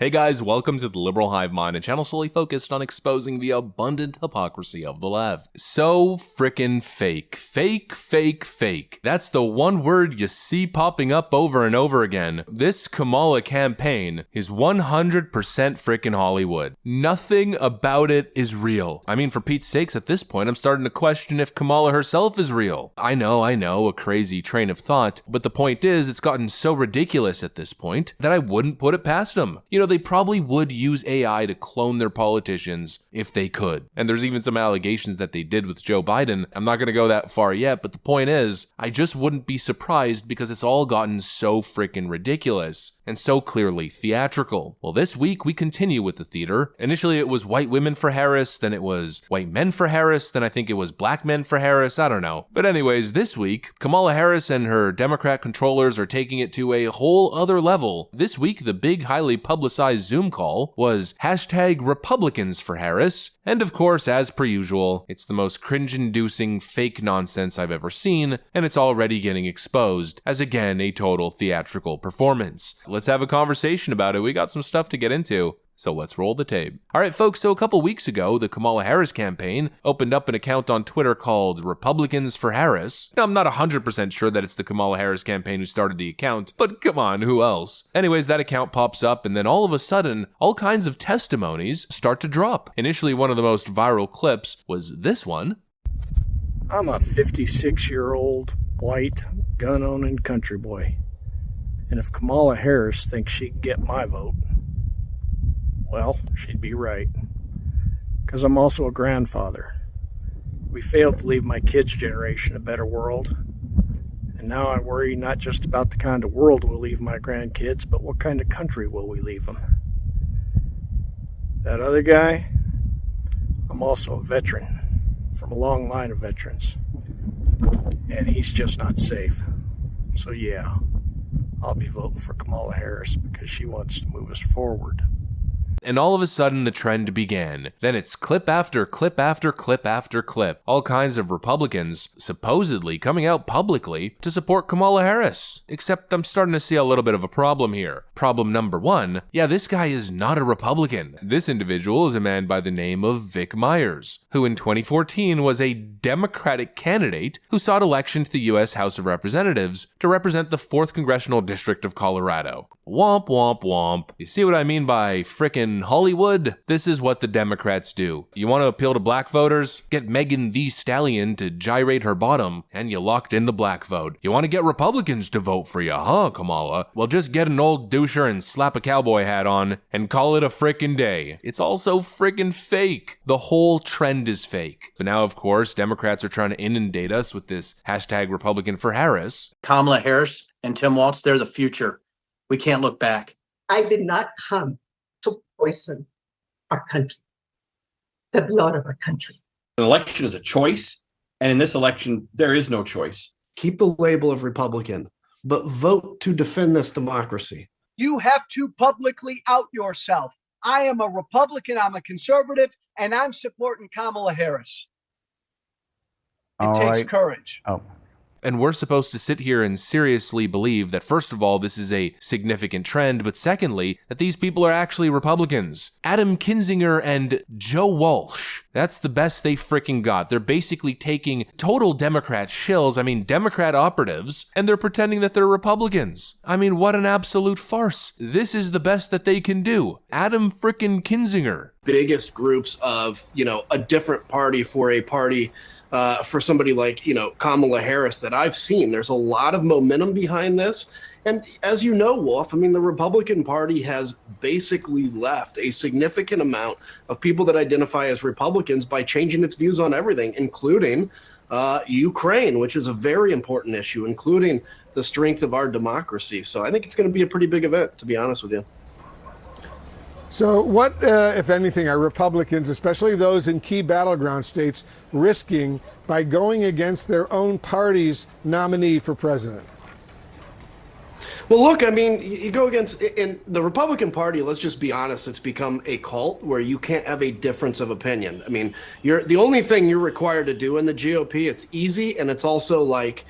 Hey guys, welcome to the Liberal Hive Mind, a channel solely focused on exposing the abundant hypocrisy of the left. So frickin' fake. Fake, fake, fake. That's the one word you see popping up over and over again. This Kamala campaign is 100% frickin' Hollywood. Nothing about it is real. I mean, for Pete's sakes, at this point, I'm starting to question if Kamala herself is real. I know, a crazy train of thought, but the point is, it's gotten so ridiculous at this point that I wouldn't put it past them. You know, they probably would use AI to clone their politicians if they could. And there's even some allegations that they did with Joe Biden. I'm not going to go that far yet, but the point is, I just wouldn't be surprised because it's all gotten so freaking ridiculous and so clearly theatrical. Well, this week we continue with the theater. Initially it was white women for Harris, then it was white men for Harris, then I think it was black men for Harris, I don't know. But anyways, this week, Kamala Harris and her Democrat controllers are taking it to a whole other level. This week, the big, highly publicized Zoom call was #Republicans for Harris. And of course, as per usual, it's the most cringe-inducing fake nonsense I've ever seen, and it's already getting exposed as, again, a total theatrical performance. Let's have a conversation about it. We got some stuff to get into. So let's roll the tape. All right, folks, so a couple weeks ago, the Kamala Harris campaign opened up an account on Twitter called Republicans for Harris. Now, I'm not 100% sure that it's the Kamala Harris campaign who started the account, but come on, who else? Anyways, that account pops up, and then all of a sudden, all kinds of testimonies start to drop. Initially, one of the most viral clips was this one. I'm a 56-year-old, white, gun-owning country boy. And if Kamala Harris thinks she can get my vote, well, she'd be right. Because I'm also a grandfather. We failed to leave my kids' generation a better world. And now I worry not just about the kind of world we'll leave my grandkids, but what kind of country will we leave them? That other guy, I'm also a veteran from a long line of veterans. And he's just not safe. So yeah, I'll be voting for Kamala Harris because she wants to move us forward. And all of a sudden, the trend began. Then it's clip after clip after clip after clip. All kinds of Republicans supposedly coming out publicly to support Kamala Harris. Except I'm starting to see a little bit of a problem here. Problem number one, yeah, this guy is not a Republican. This individual is a man by the name of Vic Myers, who in 2014 was a Democratic candidate who sought election to the U.S. House of Representatives to represent the 4th Congressional District of Colorado. Womp, womp, womp. You see what I mean by frickin' Hollywood? This is what the Democrats do. You want to appeal to black voters? Get Megan Thee Stallion to gyrate her bottom, and you locked in the black vote. You want to get Republicans to vote for you, huh, Kamala? Well, just get an old doucher and slap a cowboy hat on, and call it a frickin' day. It's all so frickin' fake. The whole trend is fake. But now, of course, Democrats are trying to inundate us with this #Republican for Harris. Kamala Harris and Tim Walz, they're the future. We can't look back. I did not come to poison our country, the blood of our country. An election is a choice, and in this election, there is no choice. Keep the label of Republican, but vote to defend this democracy. You have to publicly out yourself. I am a Republican, I'm a conservative, and I'm supporting Kamala Harris. It takes courage. And we're supposed to sit here and seriously believe that, first of all, this is a significant trend, but secondly, that these people are actually Republicans. Adam Kinzinger and Joe Walsh. That's the best they freaking got. They're basically taking total Democrat shills, Democrat operatives, and they're pretending that they're Republicans. What an absolute farce. This is the best that they can do. Adam frickin' Kinzinger. Biggest groups of, a different party for a party for somebody like, Kamala Harris that I've seen. There's a lot of momentum behind this. And as you know, Wolf, the Republican Party has basically left a significant amount of people that identify as Republicans by changing its views on everything, including Ukraine, which is a very important issue, including the strength of our democracy. So I think it's going to be a pretty big event, to be honest with you. So what, if anything, are Republicans, especially those in key battleground states, risking by going against their own party's nominee for president? Well, look, you go against, in the Republican Party, let's just be honest, it's become a cult where you can't have a difference of opinion. The only thing you're required to do in the GOP, it's easy, and it's also like,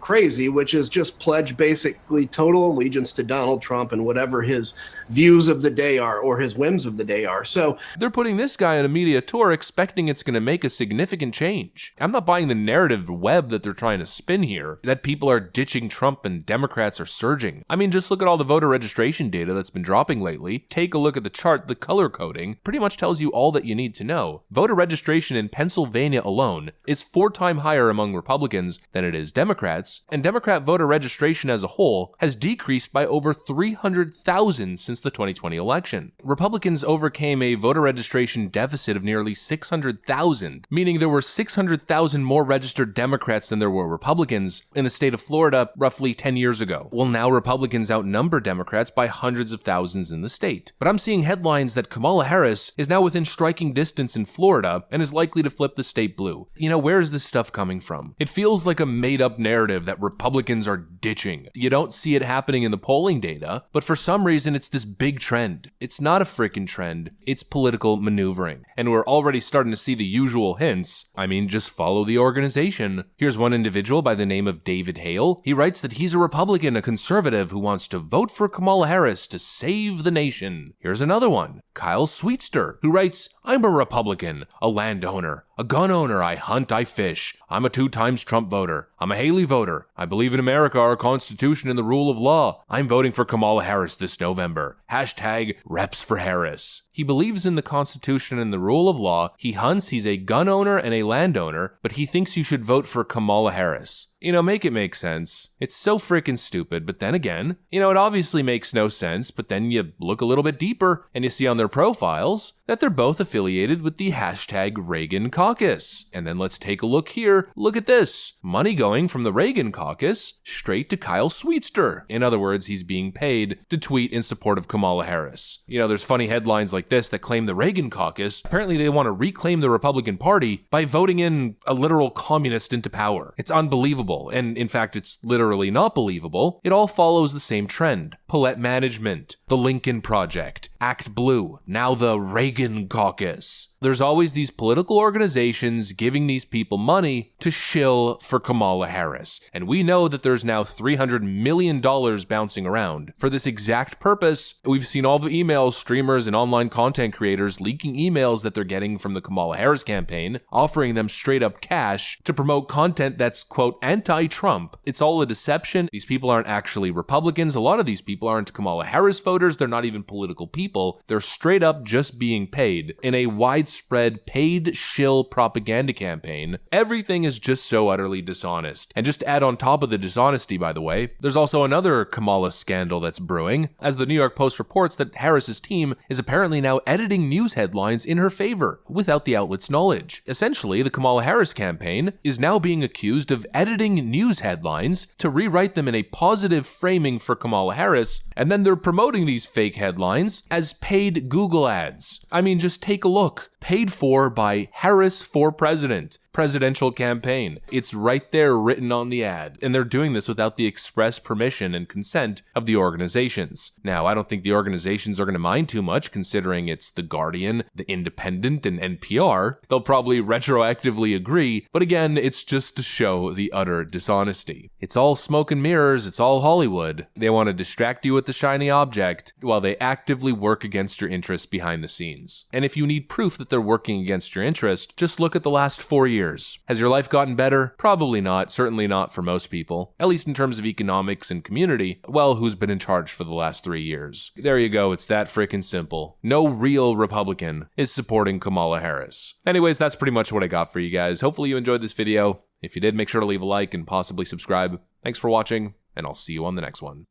crazy, which is just pledge basically total allegiance to Donald Trump and whatever his views of the day are or his whims of the day are. So they're putting this guy on a media tour expecting it's going to make a significant change. I'm not buying the narrative web that they're trying to spin here, that people are ditching Trump and Democrats are surging. I mean, just look at all the voter registration data that's been dropping lately. Take a look at the chart. The color coding pretty much tells you all that you need to know. Voter registration in Pennsylvania alone is 4 times higher among Republicans than it is Democrats, and Democrat voter registration as a whole has decreased by over 300,000 since the 2020 election. Republicans overcame a voter registration deficit of nearly 600,000, meaning there were 600,000 more registered Democrats than there were Republicans in the state of Florida roughly 10 years ago. Well, now Republicans outnumber Democrats by hundreds of thousands in the state. But I'm seeing headlines that Kamala Harris is now within striking distance in Florida and is likely to flip the state blue. Where is this stuff coming from? It feels like a made-up narrative that Republicans are ditching. You don't see it happening in the polling data, but for some reason it's this big trend. It's not a freaking trend, it's political maneuvering. And we're already starting to see the usual hints. I mean, just follow the organization. Here's one individual by the name of David Hale. He writes that he's a Republican, a conservative who wants to vote for Kamala Harris to save the nation. Here's another one, Kyle Sweetster, who writes, I'm a Republican, a landowner, a gun owner, I hunt, I fish. I'm a 2 times Trump voter. I'm a Haley voter. I believe in America, our Constitution, and the rule of law. I'm voting for Kamala Harris this November. Hashtag Reps for Harris. He believes in the Constitution and the rule of law. He hunts, he's a gun owner and a landowner, but he thinks you should vote for Kamala Harris. Make it make sense. It's so freaking stupid, but then again, it obviously makes no sense, but then you look a little bit deeper and you see on their profiles that they're both affiliated with the hashtag Reagan Caucus. And then let's take a look here. Look at this. Money going from the Reagan Caucus straight to Kyle Sweetster. In other words, he's being paid to tweet in support of Kamala Harris. There's funny headlines like this that claim the Reagan Caucus, apparently they want to reclaim the Republican Party by voting in a literal communist into power. It's unbelievable. And in fact, it's literally not believable. It all follows the same trend. Paulette Management, the Lincoln Project, Act Blue, now the Reagan Caucus. There's always these political organizations giving these people money to shill for Kamala Harris. And we know that there's now $300 million bouncing around. For this exact purpose, we've seen all the emails, streamers, and online content creators leaking emails that they're getting from the Kamala Harris campaign, offering them straight up cash to promote content that's, quote, anti-Trump. It's all a deception. These people aren't actually Republicans. A lot of these people aren't Kamala Harris voters. They're not even political people. They're straight up just being paid in a widespread paid shill propaganda campaign. Everything is just so utterly dishonest. And just to add on top of the dishonesty, by the way, there's also another Kamala scandal that's brewing, as the New York Post reports that Harris's team is apparently now editing news headlines in her favor without the outlet's knowledge. Essentially, the Kamala Harris campaign is now being accused of editing news headlines to rewrite them in a positive framing for Kamala Harris, and then they're promoting these fake headlines as paid Google ads. I mean, just take a look. Paid for by Harris for President. Presidential campaign. It's right there written on the ad, and they're doing this without the express permission and consent of the organizations. Now, I don't think the organizations are going to mind too much, considering it's The Guardian, The Independent, and NPR. They'll probably retroactively agree, but again, it's just to show the utter dishonesty. It's all smoke and mirrors, it's all Hollywood. They want to distract you with the shiny object, while they actively work against your interests behind the scenes. And if you need proof that they're working against your interest, just look at the last 4 years. Has your life gotten better? Probably not, certainly not for most people, at least in terms of economics and community. Well, who's been in charge for the last 3 years? There you go, it's that freaking simple. No real Republican is supporting Kamala Harris. Anyways, that's pretty much what I got for you guys. Hopefully you enjoyed this video. If you did, make sure to leave a like and possibly subscribe. Thanks for watching, and I'll see you on the next one.